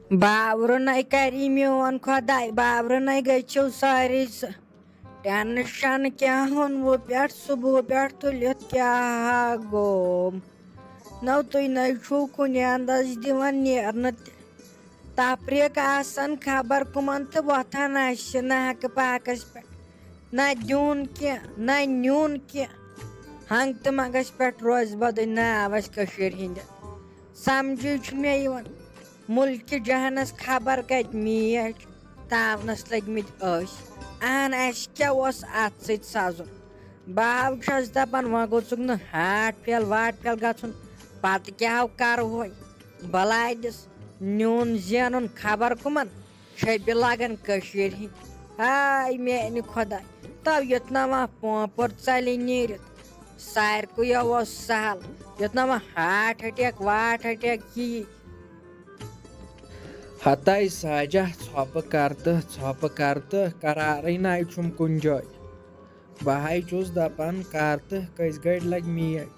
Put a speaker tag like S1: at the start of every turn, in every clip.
S1: Bavrunai kari mion khodai bavrunai gaichu saris tension kya hon wo pyat subuh pyat tulit kya gom now to nai chu kunyandas divan nernat tapre ka asan khabar kumant wathan ashna hak pakas pe na jun kya na nyun kya hang tamagas pet roz bad na avas kashir hinda samjh me ivan ملکہ جہانس خبر کت match تاونس لگمت اہن اس کیا ات ست سزن بہو چھس دپان و گوژھ نا ہاٹ پھیل واٹ پھیل گھن پتہ کیا کرو بلاے دس نیون زینن خبر کمن چھپہ لگان کشیر ہند ہائے میانہ خدا تو یتنا وہ پوپر ژلہ نیرت سارکے سہل یتنا وہ ہاٹ اٹیک واٹ اٹیک یہ
S2: ہتائی ساجہ ژھۄپہٕ کر تہٕ قرارٕے ناے چھُم کُنہِ جایہِ بہے چھُس دپان کر تہٕ کٔژِ گٲڑۍ لگہِ میچ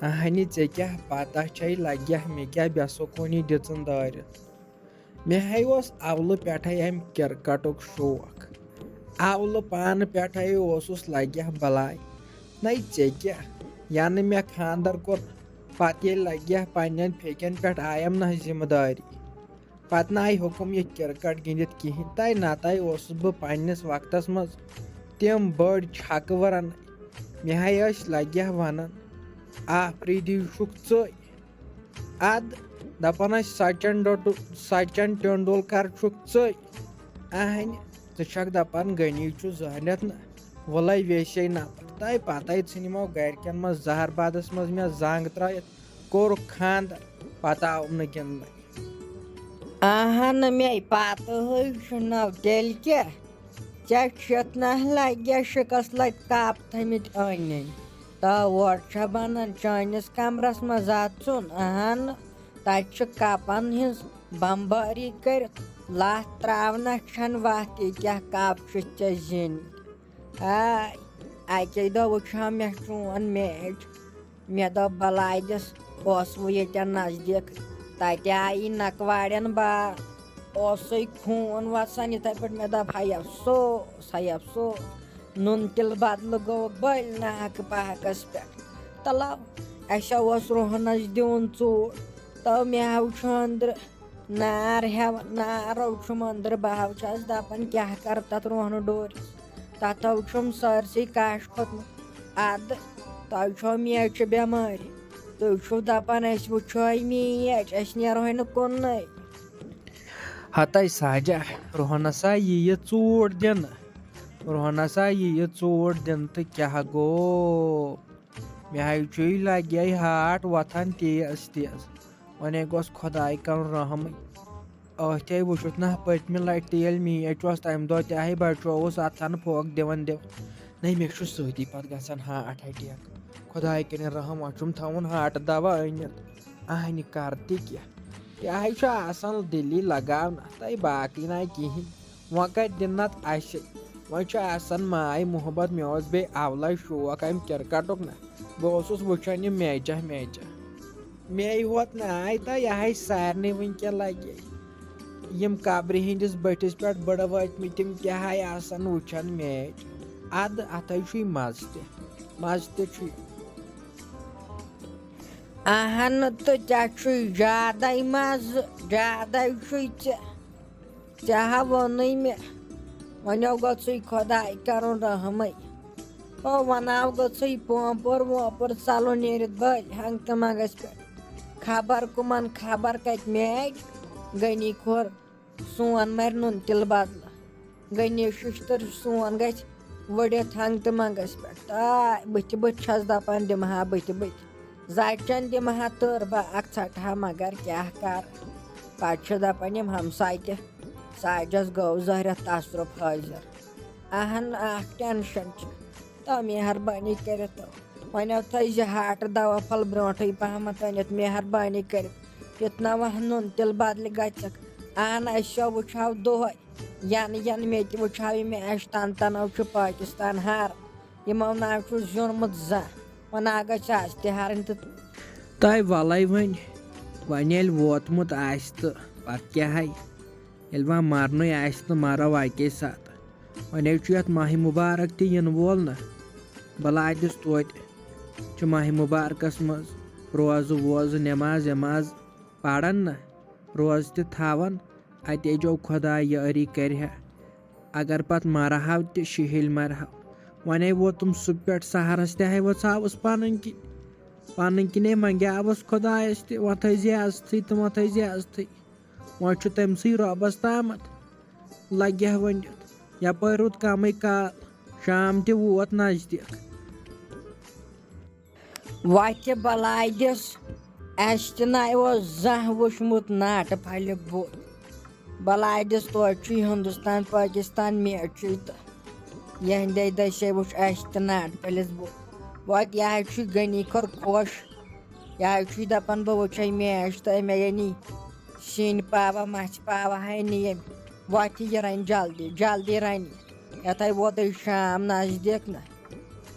S2: اہنہِ ژےٚ کیٛاہ پتہ چھے لگیٛاہ مےٚ کیٛاہ بے سکوٗنی دِژٕن دٲرِتھ مےٚ ہے اوس اولہٕ پٮ۪ٹھے امہِ کرکٹُک شوق اولہٕ پانہٕ پٮ۪ٹھے اوسُس لگیٛاہ بلاے نَے ژےٚ کیٛاہ ینہٕ مےٚ خانٛدر کوٚر پتہٕ ییٚلہِ لگیٛاہ پننٮ۪ن پھیکٮ۪ن پٮ۪ٹھ آیم نہ ذمہٕ دٲری پتہٕ ناے حُکم یہِ کرکٹ گِنٛدِتھ کِہینۍ تَے نتہٕ اوسُس بہٕ پننِس وقتس منٛز تِم بٔڑۍ چھکہٕ ورن مےٚ ہے ٲسۍ لگیٛاہ ونان آفریٖدی چھُکھ ژٕے اد دپان ٲسۍ سچن ٹنڈولکر چھُکھ ژٕے اہنہِ ژٕ چھکھ دپان غنی چھُ زٲنِتھ نہ وۄلے ویسے نفر تَے پتے ژھٕنمو گرِکٮ۪ن منٛز زہر بادس منٛز مےٚ زنگ ترٲیِتھ کوٚرُکھ خانٛدر پتہٕ آو نہٕ گِنٛدنٕے
S1: اہن مے پتہ چھُنو تیٚلہِ کیٛاہ ژےٚ چھِتھ نہ لگیا شِکس لتہِ کپ تھٲمٕتۍ أنۍ تو اور چھا بنان چٲنِس کمرس منٛز اژُن اہن تتہِ چھِ کپن ہٕنٛز بمبٲری کٔرِتھ لتھ تراونس چھنہٕ وتھ کیٛاہ کپ چھِ ژےٚ زینمٕتۍ ہاے اکے دۄہ وٕچھو مےٚ چون میچ مےٚ دوٚپ بلاے دِس اوسوٕ ییٚتٮ۪ن نزدیٖک تتہِ آیی نکواڑٮ۪ن بال اوسُے خوٗن وسان یِتھے پٲٹھۍ مےٚ دوٚپ ہے افسوس نُن تِلہٕ بدلہٕ گوٚو بٔلۍ ناکہٕ پاکس پٮ۪ٹھ تلو اسے اوس روہنس دیُن ژوٗر تو مےٚ چھُ أنٛدرٕ نار ہیوان نارو چھُم أنٛدرٕ بہو چھس دپان کیٛاہ کرٕ تتھ روہنہٕ ڈورس تتھو چھُم سٲرسٕے کاش کھوٚتمُت ادٕ تۄہہِ چھو میچہِ بٮ۪مٲرۍ تُہۍ چھِو دپان أسۍ وٕچھوے میچ أسۍ نیرہوے نہٕ کُنُے
S2: ہتائی ساجہ روہنسا یہِ ژوٗر دِنہٕ تہٕ کیٛاہ گوٚو مےٚ ہے چھُے لگے ہاٹ وۄتھان تیز وۄنۍ گوٚژھ خۄداے کرُن رحمٕے ٲتھے وٕچھُتھ نہ پٔتمہِ لٹہِ تہِ ییٚلہِ میچ اوس تمہِ دۄہ تہِ ہے بچووُس اتھن پھوکھ دِوان نَے مےٚ چھُ سۭتی پتہٕ گژھان ہاٹ اٹیک خۄداے کٔرِنۍ رحم وۄنۍ چھُم تھاوُن ہاٹہٕ دوا أنِتھ اہنہِ کر تہِ کیٛاہ ہے چھُ آسان دِلی لگاو نہ تَے باقٕے ناے کِہینۍ وۄنۍ کتہِ دِن نتہٕ اسہِ وۄنۍ چھُ آسان ماے محبت مےٚ اوس بیٚیہِ اولے شوق امہِ کرکٹُک نہ بہٕ اوسُس وٕچھان یہِ میچا مے ہوت نہٕ آے تہٕ یہِ ہے سارنٕے وٕنکیٚن لگے یِم قبرِ ہِنٛدِس بٔٹھِس پٮ۪ٹھ بٕڑٕ وٲتمٕتۍ تِم کیٛاہ ہے آسان وٕچھان میچ ادٕ اتھے چھُے مزٕ تہِ چھُے
S1: اہن تہٕ ژےٚ چھُے زیادے مزٕ زیادے چھُے ژےٚ ہا ووٚنُے مےٚ وۄنۍ گوٚژھُے خۄداے کرُن رحمٕے وۄنۍ آو گوٚژھُے پوپُر ووپُر ژلُن نیٖرِتھ بٔلۍ ہنٛگ تہٕ منٛگس پٮ۪ٹھ خبر کُمن خبر کتہِ میچ غنی کھور سون مر نُن تِلہٕ بدلہٕ غنی ششتٕر سون گژھِ ؤڑِتھ ہنٛگ تہٕ منٛگس پٮ۪ٹھ تاے بٕتھِ چھس دپان دِمہٕ ہا بٕتھِ زچن دِمہٕ ہا تٔر بہٕ اکھ ژھٹہٕ ہا مگر کیٛاہ کرٕ پتہٕ چھِ دپان یِم ہمساے تہِ ساجس گوٚو زہرٮ۪تھ تصرُف حٲضِر اہن اکھ ٹینشن چھُ تو مہربٲنی کٔرِتھ وۄنۍ تھٲیزِ ہاٹہٕ دوا پھل برونٛٹھٕے پہمتھ أنِتھ مہربٲنی کٔرِتھ یُتھ نہ وۄنۍ نُن تِلہٕ بدلہِ گژھکھ اہن أسۍ وٕچھو دۄہے ینہٕ مےٚ تہِ وٕچھو یہِ میچ تنو چھُ پٲکِستان ہار یِمو نہ چھُ زیوٗنمُت زانٛہہ وۄنۍ نا گژھِ آز تہِ ہارٕنۍ تہٕ
S2: تَے وَلے وۄنۍ وۄنۍ ییٚلہِ ووتمُت آسہِ تہٕ پَتہٕ کیٛاہ ہے ییٚلہِ وۄنۍ مَرنُے آسہِ تہٕ مَرو اَکے ساتہٕ وۄنۍ چھُ یَتھ ماہِ مُبارک تہِ یِنہٕ وول نہ بَلادِس توتہِ چھُ ماہِ مُبارکَس منٛز روزٕ ووزٕ نٮ۪ماز وٮ۪ماز پَران نہ روزٕ تہِ تھاوان اَتہِ ایجو خۄدا یٲری کَرِہا اگر پَتہٕ مَرہاو تہِ شِہِلۍ مَرہاو وۄنۍ ووتُم صُبح پٮ۪ٹھ سحرَس تہِ ہے وٕژھاوُس پَنٕنۍ کِنۍ منٛگیاوُس خۄدایَس تہِ وۄنۍ تھٲیزِ عزتھٕے تہٕ وۄنۍ تھٲیزِ عزتھٕے وۄنۍ چھُ تٔمسٕے رۄبَس تامَتھ لَگہِ ہا ؤنِتھ یَپٲرۍ روٗد کَمٕے کال شام تہِ ووت نزدیٖک
S1: وَتہِ بَلایدِس اَسہِ تہِ نَے اوس زانٛہہ وٕچھمُت ناٹہٕ پھَلہِ بوٚڑ بَلایدِس توتہِ چھُ ہِندُستان پٲکِستان میچٕے تہٕ یِہنٛدے دٔسے وٕچھ اَسہِ تہِ ناٹہٕ پھٔلِس بوٚڑ وَتہِ یہِ حظ چھُ غنی کھوٚر خۄش یہِ حظ چھُے دَپان بہٕ وٕچھے میچ تہٕ أمۍ أنی سِنۍ پاوا مَژھِ پاوا أنی أمۍ وَتہِ یہِ رَنہِ جلدی رَنہِ یَتھَے ووتُے شام نزدیٖک نہ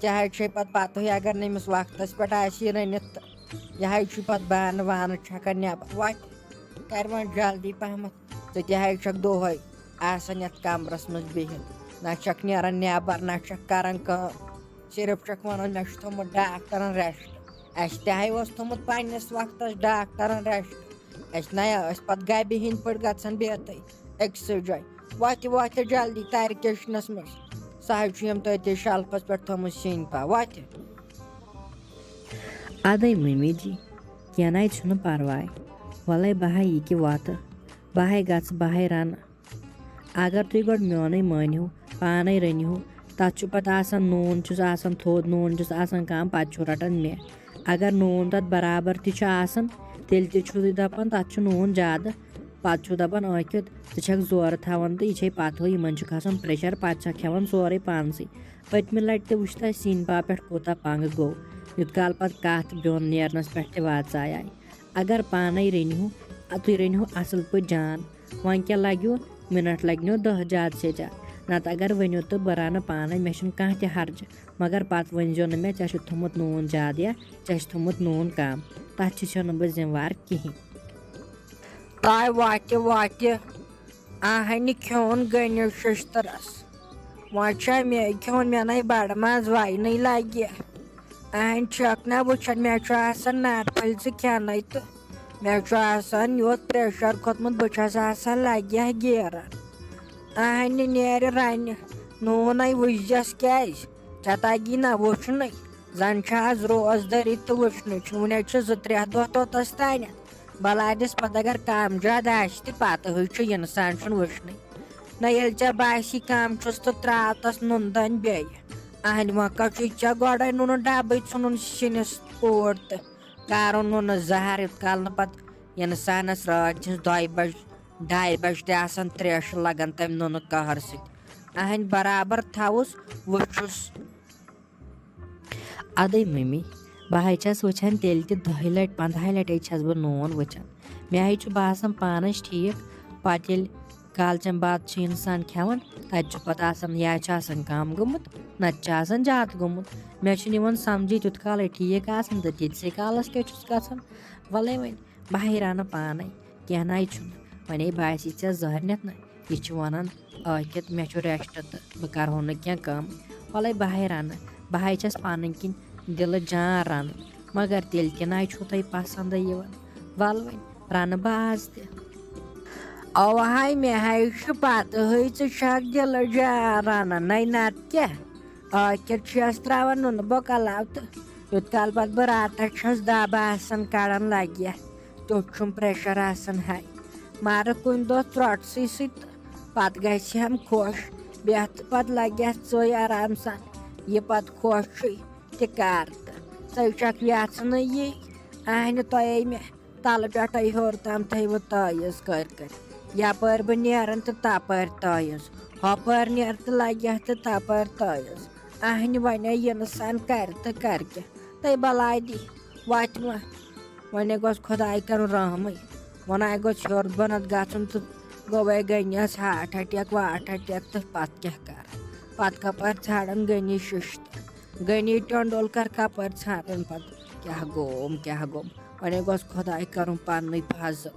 S1: ژےٚ حظ چھے پَتہٕ اگر نہٕ أمِس وقتَس پٮ۪ٹھ آسہِ یہِ رٔنِتھ تہٕ یہِ حظ چھُ پَتہٕ بانہٕ وانہٕ چھَکان نٮ۪بر وَتہِ کَرِ وۄنۍ جلدی پَہمَتھ ژٕ تہِ حظ چھَکھ دۄہَے آسان یَتھ کَمرَس منٛز بِہِتھ نہ چھَکھ نیران نٮ۪بر نہ چھَکھ کَران کٲم صرف چھَکھ وَنان مےٚ چھُ تھوٚمُت ڈاکٹرَن ریسٹ اَسہِ تہِ ہے اوس تھوٚمُت پنٛنِس وقتَس ڈاکٹرَن ریسٹ أسۍ نَے ٲسۍ پَتہٕ گَبہِ ہِنٛدۍ پٲٹھۍ گژھان بِہتٕے أکسٕے جایہِ وَتہِ جلدی تَرِ کِچنَس منٛز سُہ حظ چھُ یِم تٔتی شَلفَس پٮ۪ٹھ تھٲومٕژ سِنۍ پا وَتہِ
S3: اَدَے مٔمی جی کینٛہہ نَے چھُنہٕ پَرواے وَلَے بہٕ ہَے یہِ کہِ وَتہٕ بہٕ ہَے گژھٕ بہٕ ہَے رَنہٕ اگر تُہۍ گۄڈٕ میونُے مٲنِو پانَے رٔنِہو تَتھ چھُ پَتہٕ آسان نوٗن چھُس آسان تھوٚد نوٗن چھُس آسان کَم پَتہٕ چھُ رَٹان مےٚ اگر نوٗن تَتھ برابر تہِ چھُ آسان تیٚلہِ تہِ چھُو تُہۍ دَپان تَتھ چھُ نوٗن زیادٕ پَتہٕ چھُو دَپان ٲکھِتھ ژٕ چھَکھ زورٕ تھاوان تہٕ یہِ چھے پَتہٕ یِمَن چھُ کھَسان پرٛیشَر پَتہٕ چھَکھ کھٮ۪وان سورُے پانسٕے پٔتمہِ لَٹہِ تہِ وٕچھ تہٕ سِنۍ پاو پٮ۪ٹھ کوٗتاہ پنٛگہٕ گوٚو یوٗت کال پَتہٕ کَتھ بیوٚن نیرنَس پٮ۪ٹھ تہِ واژایے اگر پانَے رٔنِہو تُہۍ رٔنِہو اَصٕل پٲٹھۍ جان وۄنۍ کیٛاہ لَگِوٕ مِنَٹ لَگنو 10 زیادٕ سے زیادٕ نَتہٕ اگر ؤنِو تہٕ بہٕ رَنہٕ پانَے مےٚ چھُنہٕ کانٛہہ تہِ ہرجہِ مگر پَتہٕ ؤنۍزیو نہٕ مےٚ ژےٚ چھُتھ تھوٚمُت نوٗن زیادٕ یا ژےٚ چھُ تھوٚمُت نوٗن کَم تَتھ چھُنہٕ بہٕ ذِموار کِہیٖنۍ
S1: تۄہہِ وَتہِ اَہنہِ کھیوٚن گٔنِس شِشتٕرَس وۄنۍ چھا مے کھیوٚن مےٚ نَے بَڑٕ ماز وَینٕے لَگہِ اَہنۍ چھَکھ نہ وٕچھان مےٚ چھُ آسان ناٹہٕ پھٔلۍ زٕ کھٮ۪نَے تہٕ مےٚ چھُ آسان یوٚت پرٛیشَر کھوٚتمُت بہٕ چھَس آسان لَگہِ ہا گیرَن اَہنہِ نیرِ رَنہِ نوٗنَے وٕچھزٮ۪س کیٛازِ ژےٚ تَگی نہ وٕچھنُے زَن چھِ آز روزدٔری تہٕ وٕچھنٕچ وٕنہِ چھِ 2-3 دۄہ توٚتَس تانٮ۪تھ بَلادِس پَتہٕ اگر کَم زیادٕ آسہِ تہِ پَتہٕ حظ چھُ اِنسان چھُنہٕ وٕچھنٕے نہ ییٚلہِ ژےٚ باسی کَم چھُس تہٕ ترٛاو تَس نُنہٕ دانہِ بیٚیہِ اَہنہِ وۄنۍ کَچُے ژےٚ گۄڈَے نُنہٕ ڈَبٕے ژھٕنُن سِنِس کوٗر تہٕ کَرُن نُنہٕ زَہر یوٗت کال نہٕ پَتہٕ اِنسانَس رٲژ 2 بَجہِ 2:30 بَجہِ تہِ آسان ترٛیشہِ لَگان تَمہِ نُنہٕ قہر سۭتۍ اَہنہِ برابر تھاوُس وٕچھُس
S3: اَدَے مٔمی بہٕ حظ چھَس وٕچھان تیٚلہِ تہِ 10 لَٹہِ 15 لَٹہِ چھَس بہٕ نوٗن وٕچھان مےٚ حظ چھُ باسان پانَس ٹھیٖک پَتہٕ ییٚلہِ کالچَن بَتہٕ چھُ اِنسان کھٮ۪وان تَتہِ چھُ پَتہٕ آسان یا چھُ آسان کَم گوٚمُت نَتہٕ چھُ آسان زیادٕ گوٚمُت مےٚ چھُنہٕ یِوان سَمجھی تیُتھ کالَے ٹھیٖک آسان تہٕ تیٖتسٕے کالَس کیٛاہ چھُس گژھان وَلَے وۄنۍ بہٕ ہَے رَنہٕ پانَے کینٛہہ نَے چھُنہٕ وۄنۍ باسی ژےٚ زٲرنٮ۪تھ نہ یہِ چھُ وَنان ٲکھِتھ مےٚ چھُ ریسٹ تہٕ بہٕ کَرٕہو نہٕ کینٛہہ کٲم وَلَے بہٕ ہَے رَنہٕ بہٕ ہَے چھَس پَنٕنۍ کِنۍ دِلہٕ جان رَنٕنۍ مگر تیٚلہِ تہِ نَے چھُو تۄہہِ پَسنٛدٕے یِوان وَلہٕ وۄنۍ رَنہٕ بہٕ آز تہِ
S1: اَوا ہے مےٚ حظ چھُ پَتہٕ ہے ژٕ چھَکھ دِلہٕ جان رَنان نَے نَتہٕ کیٛاہ ٲکِتھ چھَس ترٛاوان نُنہٕ بۄکہٕ علاوٕ تہٕ یوٗت کال پَتہٕ بہٕ راتَس چھَس دَب آسان کَڑان لَگہِ یا تیُتھ چھُم پرٛیشَر آسان ہاے مَرٕ کُنہِ دۄہ ژرٛوٹسٕے سۭتۍ تہٕ پَتہٕ گژھِ ہَم خۄش بیٚہتھ پَتہٕ لَگہِ اَتھ ژٕے آرام سان یہِ پَتہٕ خۄش چھُے تہِ کَر تہٕ ژٕ چھَکھ یَژھنہٕ یی اَہنہِ تۄہے مےٚ تَلہٕ پٮ۪ٹھَے ہیوٚر تام تھٲیوٕ تٲیٖز کٔرۍ یَپٲرۍ بہٕ نیران تہٕ تَپٲرۍ تٲیٖز ہۄپٲرۍ نیرٕ تہٕ لَگہِ اَتھ تہٕ تَپٲرۍ تٲیٖز اَہنہِ وۄنۍ اِنسان کَرِ تہٕ کَرِ کیٛاہ تَے بَلاے دی وَتہِ ما وۄنۍ گوٚژھ خۄداے کَرُن رحمٕے وۄنۍ گوٚژھ ہیوٚر بۄنَتھ گژھُن تہٕ گوٚوَے گٔنِیَس ہاٹ اَٹیک واٹ اَٹیک تہٕ پَتہٕ کیٛاہ کَرٕ پَتہٕ کَپٲرۍ ژھانٛڈان گٔنی ٹنڈولکر کَپٲرۍ ژھانٛڈان پَتہٕ کیٛاہ گوٚم
S3: وۄنۍ گوٚژھ خۄداے کَرُن پَننُے فضل